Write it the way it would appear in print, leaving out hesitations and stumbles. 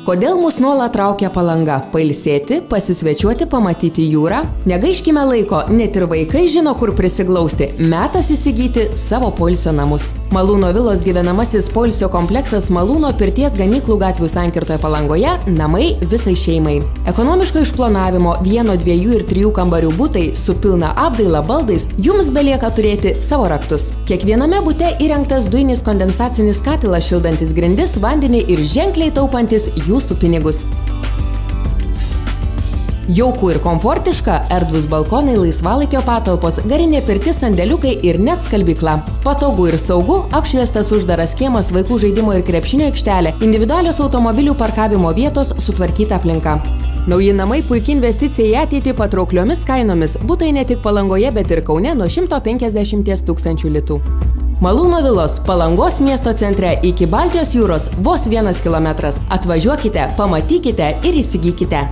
Kodėl mus nuolat traukia Palanga? Pailsėti, pasisvečiuoti, pamatyti jūrą? Negaiškime laiko, net ir vaikai žino, kur prisiglausti. Metas įsigyti savo poilsio namus. Malūno vilos gyvenamasis poilsio kompleksas Malūno pirties ganyklų gatvių sankirtoje Palangoje – namai visai šeimai. Ekonomiško išplanavimo 1, 2 ir 3 kambarių butai su pilna apdaila baldais jums belieka turėti savo raktus. Kiekviename bute įrengtas dujinis kondensacinis katilas šildantis grindis, vandenį ir ženkliai taupantis jūsų pinigus. Jauku ir komfortiška, erdvūs balkonai, laisvalaikio patalpos, garinė pirtis, sandėliukai ir net skalbykla. Patogu ir saugu, apšviestas uždaras kiemas, vaikų žaidimo ir krepšinio aikštelė, individualios automobilių parkavimo vietos, sutvarkyta aplinka. Nauji namai puikia investicija į ateitį patraukliomis kainomis. Butai ne tik Palangoje, bet ir Kaune nuo 150 000 litų. Malūno vilos Palangos miesto centre iki Baltijos jūros vos 1 kilometras. Atvažiuokite, pamatykite ir įsigykite.